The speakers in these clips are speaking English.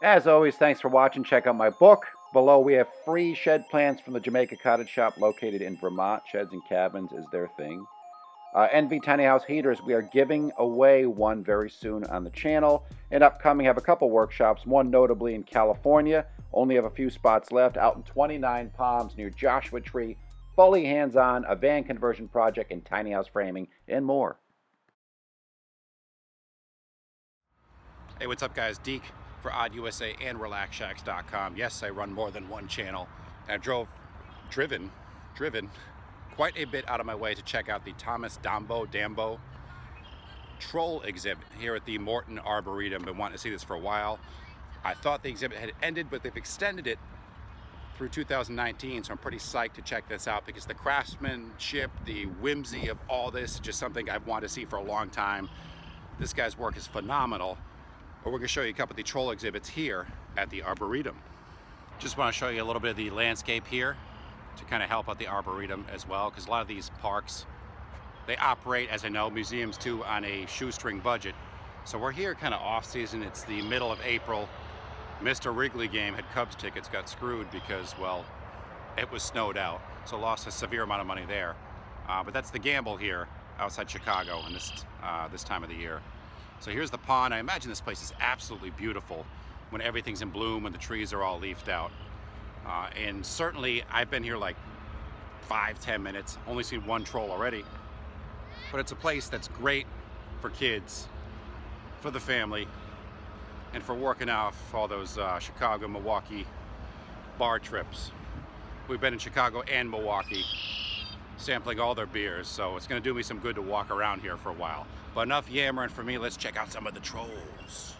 As always, thanks for watching. Check out my book. Below, we have free shed plans from the Jamaica Cottage Shop located in Vermont. Sheds and cabins is their thing. NV Tiny House Heaters, we are giving away one very soon on the channel. And upcoming, have a couple workshops, one notably in California. Only have a few spots left, out in 29 Palms near Joshua Tree. Fully hands-on, a van conversion project, and tiny house framing, and more. Hey, what's up, guys? Deke for Odd USA and RelaxShacks.com. Yes, I run more than one channel. And I've driven quite a bit out of my way to check out the Thomas Dambo troll exhibit here at the Morton Arboretum. Been wanting to see this for a while. I thought the exhibit had ended, but they've extended it through 2019, so I'm pretty psyched to check this out because the craftsmanship, the whimsy of all this is just something I've wanted to see for a long time. This guy's work is phenomenal. But we're going to show you a couple of the troll exhibits here at the Arboretum. Just want to show you a little bit of the landscape here to kind of help out the Arboretum as well, because a lot of these parks, they operate, as I know, museums too, on a shoestring budget. So we're here kind of off season. It's the middle of April. Mr. Wrigley game had Cubs tickets, got screwed because, well, it was snowed out. So lost a severe amount of money there. But that's the gamble here outside Chicago in this time of the year. So here's the pond. I imagine this place is absolutely beautiful when everything's in bloom, when the trees are all leafed out. And certainly I've been here like 5-10 minutes, only seen one troll already. But it's a place that's great for kids, for the family, and for working off all those Chicago, Milwaukee bar trips. We've been in Chicago and Milwaukee sampling all their beers, so it's going to do me some good to walk around here for a while. But enough yammering for me, let's check out some of the trolls.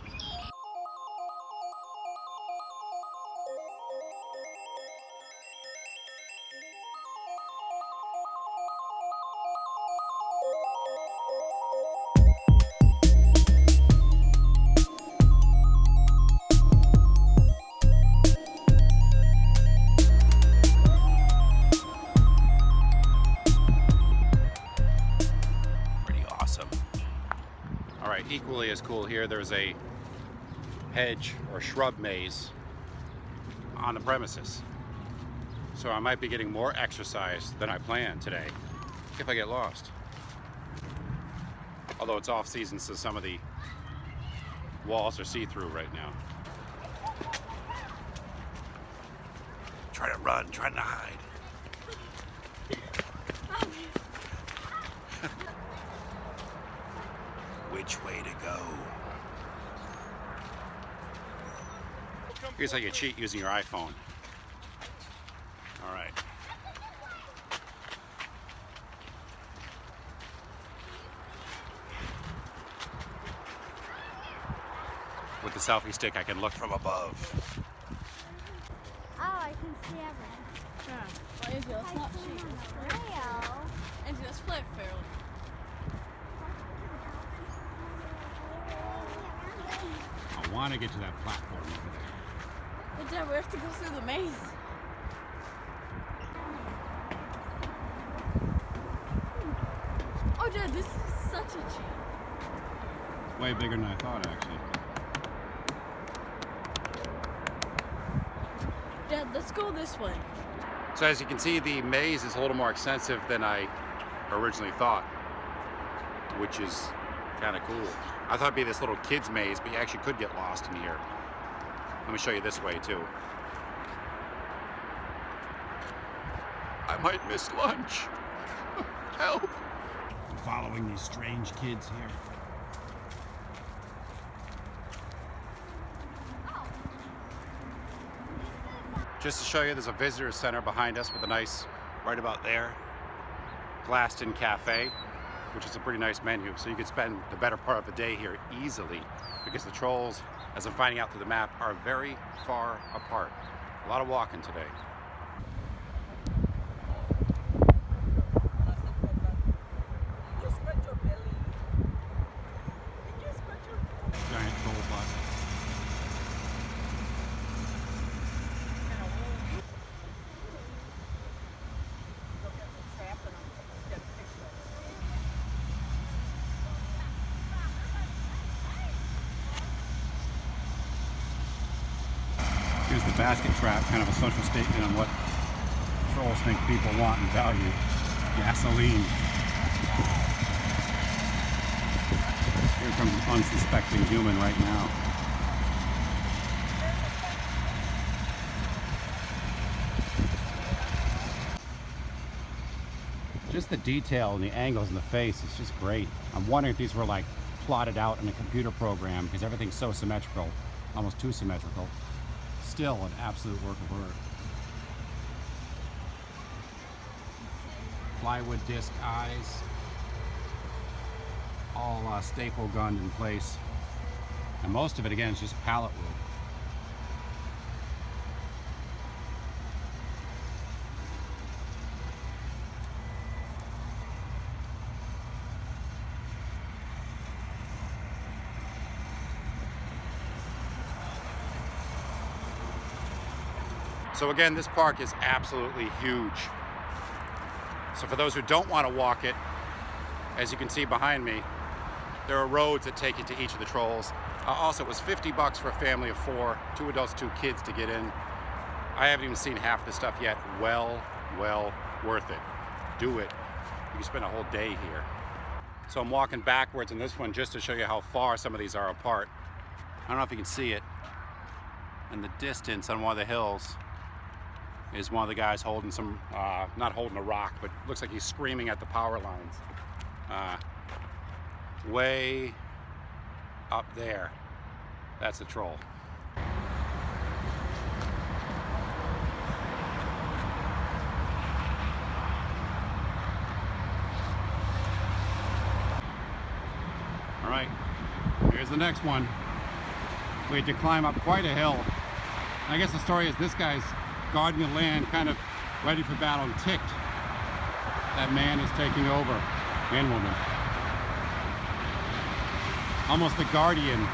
Equally as cool here, there's a hedge or shrub maze on the premises. So I might be getting more exercise than I planned today if I get lost. Although it's off season, so some of the walls are see-through right now. Trying to run, trying to hide. Which way to go? Here's how you cheat using your iPhone. All right. With the selfie stick, I can look from above. Oh, I can see everything. Yeah. Well, Izzy, let's not cheat. Izzy, let's play it fairly. I want to get to that platform over there. But Dad, we have to go through the maze. Oh, Dad, this is such a cheat. Way bigger than I thought, actually. Dad, let's go this way. So as you can see, the maze is a little more extensive than I originally thought, which is kind of cool. I thought it'd be this little kid's maze, but you actually could get lost in here. Let me show you this way too. I might miss lunch. Help! I'm following these strange kids here. Just to show you, there's a visitor center behind us with a nice, right about there, glassed-in cafe, which is a pretty nice menu. So you could spend the better part of the day here easily, because the trolls, as I'm finding out through the map, are very far apart. A lot of walking today. Giant troll bus. the basket trap, kind of a social statement on what trolls think people want and value. Gasoline. Here comes an unsuspecting human right now. Just the detail and the angles in the face is just great. I'm wondering if these were like plotted out in a computer program because everything's so symmetrical, almost too symmetrical. Still an absolute work of art. Plywood disc eyes, all staple gunned in place, and most of it again is just pallet wood. So again, this park is absolutely huge. So for those who don't want to walk it, as you can see behind me, there are roads that take you to each of the trolls. Also, it was $50 for a family of 4, 2 adults, 2 kids to get in. I haven't even seen half the stuff yet. Well worth it. Do it. You can spend a whole day here. So I'm walking backwards in this one just to show you how far some of these are apart. I don't know if you can see it. In the distance on one of the hills is one of the guys holding some, not holding a rock, but looks like he's screaming at the power lines. Way up there, that's a troll. All right, here's the next one. We had to climb up quite a hill. I guess the story is this guy's guarding the land, kind of ready for battle, and ticked. That man is taking over, and woman. Almost the guardian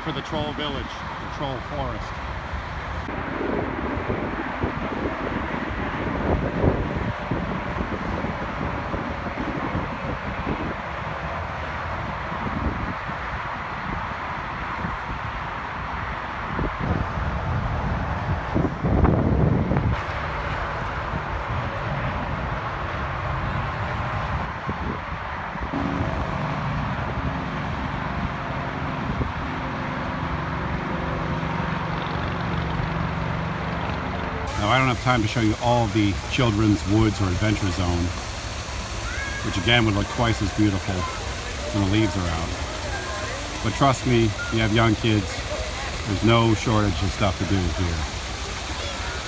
for the troll village, the troll forest. Now, I don't have time to show you all of the children's woods or adventure zone, which again would look twice as beautiful when the leaves are out. But trust me, if you have young kids, there's no shortage of stuff to do here.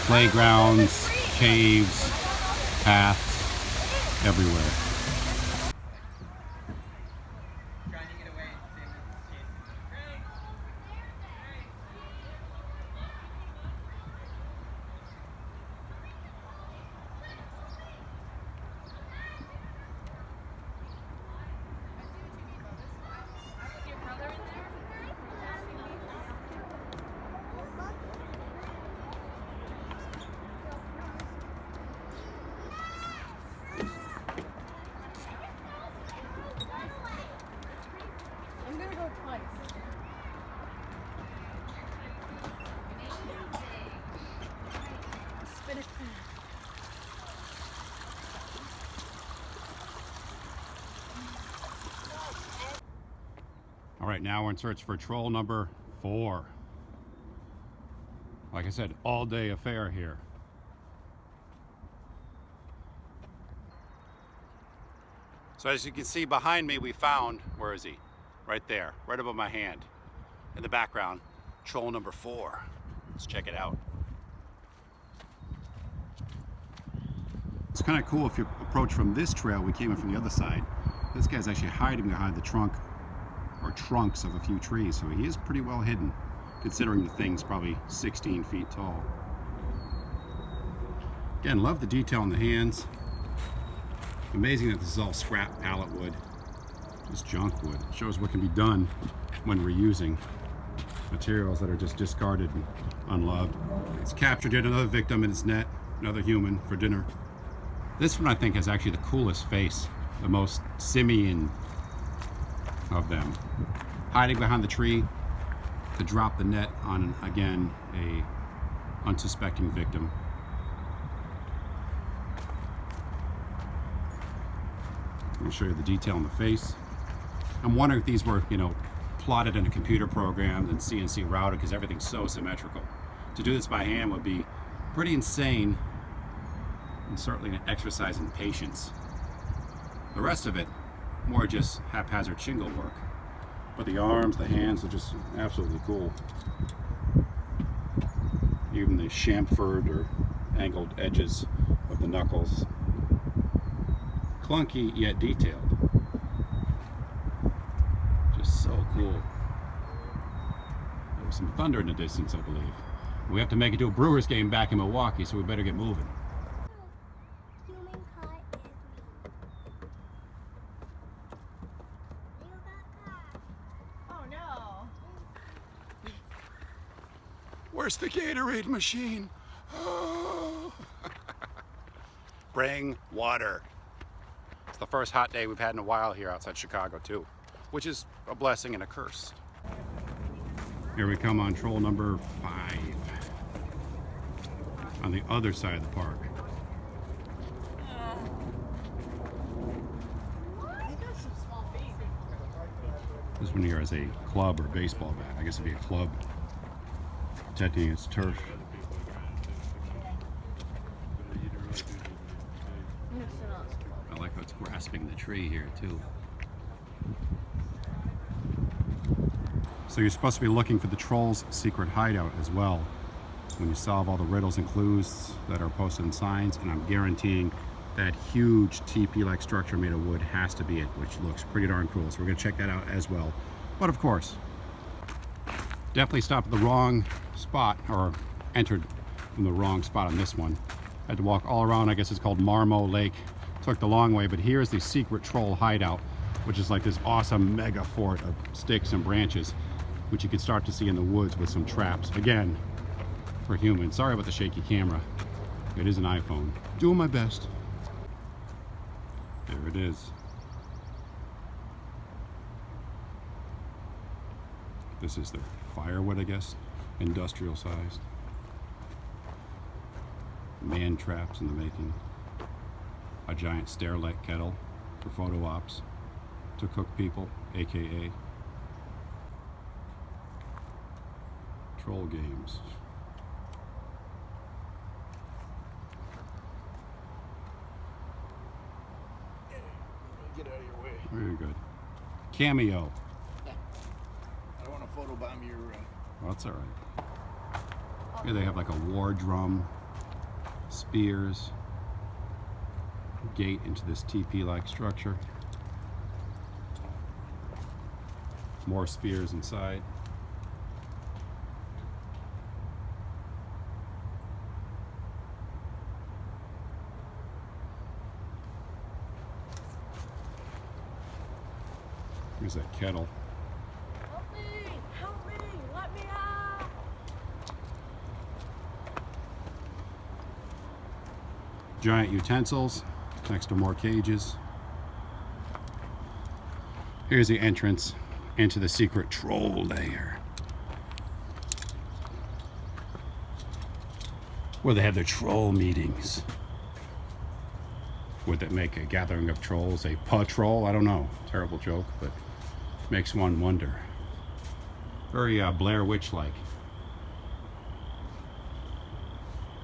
Playgrounds, caves, paths, everywhere. All right, now we're in search for troll number 4. Like I said, all day affair here. So as you can see behind me, we found, where is he? Right there, right above my hand. In the background, troll number 4. Let's check it out. It's kind of cool if you approach from this trail. We came in from the other side. This guy's actually hiding behind the trunk or trunks of a few trees, so he is pretty well hidden, considering the thing's probably 16 feet tall. Again, love the detail on the hands. Amazing that this is all scrap pallet wood, just junk wood. It shows what can be done when reusing materials that are just discarded and unloved. It's captured yet another victim in its net, another human for dinner. This one I think has actually the coolest face, the most simian of them. Hiding behind the tree to drop the net on, again, a unsuspecting victim. I'm going to show you the detail in the face. I'm wondering if these were, you know, plotted in a computer program and CNC routed, because everything's so symmetrical. To do this by hand would be pretty insane, and certainly an exercise in patience. The rest of it, more just haphazard shingle work. But the arms, the hands are just absolutely cool. Even the chamfered or angled edges of the knuckles. Clunky yet detailed. Just so cool. There was some thunder in the distance, I believe. We have to make it to a Brewers game back in Milwaukee, so we better get moving. Human cut is me. You got caught. Oh no. Where's the Gatorade machine? Oh. Bring water. It's the first hot day we've had in a while here outside Chicago too, which is a blessing and a curse. Here we come on troll number 5 on the other side of the park. I got some small feet. This one here is a club or baseball bat. I guess it'd be a club protecting its turf. I like how it's grasping the tree here too. So you're supposed to be looking for the Trolls' secret hideout as well when you solve all the riddles and clues that are posted in signs, and I'm guaranteeing that huge TP-like structure made of wood has to be it, which looks pretty darn cool. So we're gonna check that out as well. But of course, definitely stopped at the wrong spot, or entered from the wrong spot on this one. Had to walk all around, I guess it's called Marmo Lake. Took the long way, but here's the secret troll hideout, which is like this awesome mega fort of sticks and branches, which you can start to see in the woods with some traps. Again, for humans. Sorry about the shaky camera. It is an iPhone. Doing my best. There it is. This is the firewood, I guess. Industrial sized. Man traps in the making. A giant stair-like kettle for photo ops to cook people, aka troll games. Get out of your way. Very good. Cameo. I don't want to photobomb your. Well, that's all right. Here they have like a war drum, spears, gate into this TP-like structure. More spears inside. Here's that kettle. Help me! Help me! Let me out! Giant utensils next to more cages. Here's the entrance into the secret troll lair, where they have their troll meetings. Would that make a gathering of trolls a patrol? I don't know. Terrible joke, but makes one wonder. Very Blair Witch-like.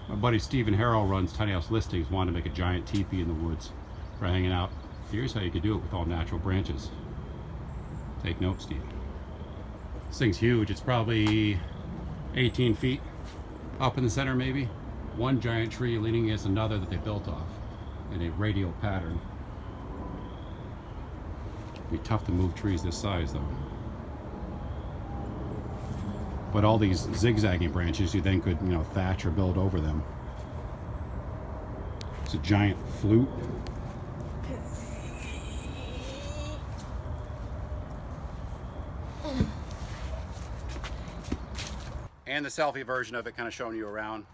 My buddy Stephen Harrell runs Tiny House Listings, wanted to make a giant teepee in the woods for hanging out. Here's how you could do it with all natural branches. Take note, Steve. This thing's huge. It's probably 18 feet up in the center, maybe. One giant tree leaning against another that they built off in a radial pattern. It'd be tough to move trees this size, though. But all these zigzagging branches, you then could, you know, thatch or build over them. It's a giant flute. And the selfie version of it, kind of showing you around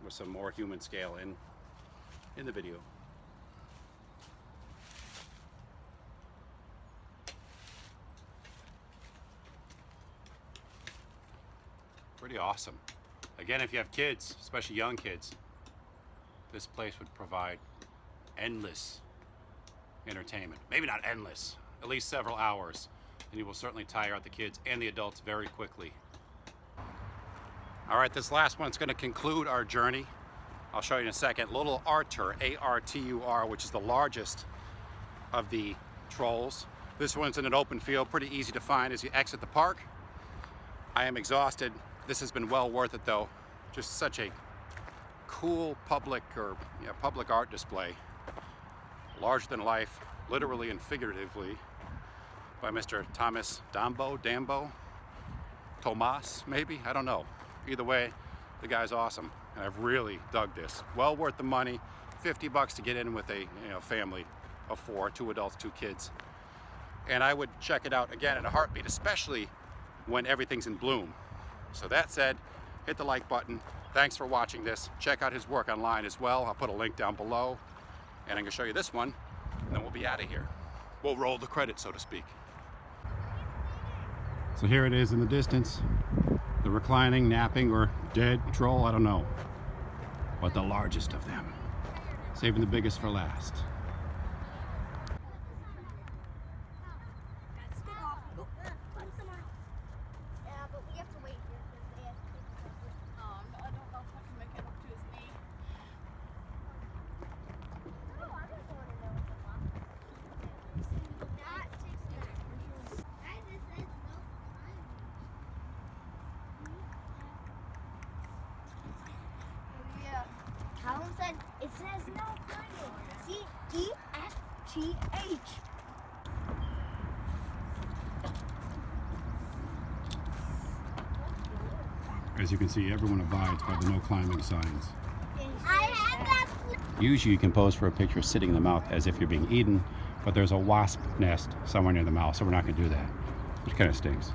with some more human scale in the video. Pretty awesome. Again, if you have kids, especially young kids, this place would provide endless entertainment. Maybe not endless, at least several hours. And you will certainly tire out the kids and the adults very quickly. All right, this last one's going to conclude our journey. I'll show you in a second. Little Artur, A-R-T-U-R, which is the largest of the trolls. This one's in an open field, pretty easy to find as you exit the park. I am exhausted. This has been well worth it though. Just such a cool public art display. Larger than life, literally and figuratively, by Mr. Thomas Dambo, Thomas, maybe, I don't know. Either way, the guy's awesome, and I've really dug this. Well worth the money, $50 to get in with a family of 4, 2 adults, 2 kids. And I would check it out again in a heartbeat, especially when everything's in bloom. So that said, hit the like button. Thanks for watching this. Check out his work online as well. I'll put a link down below. And I'm gonna show you this one, and then we'll be out of here. We'll roll the credits, so to speak. So here it is in the distance. The reclining, napping, or dead troll, I don't know. But the largest of them. Saving the biggest for last. Callum said it says no climbing. C-E-F-T-H. As you can see, everyone abides by the no climbing signs. I have that. Usually you can pose for a picture sitting in the mouth as if you're being eaten, but there's a wasp nest somewhere near the mouth, so we're not going to do that, which kind of stinks.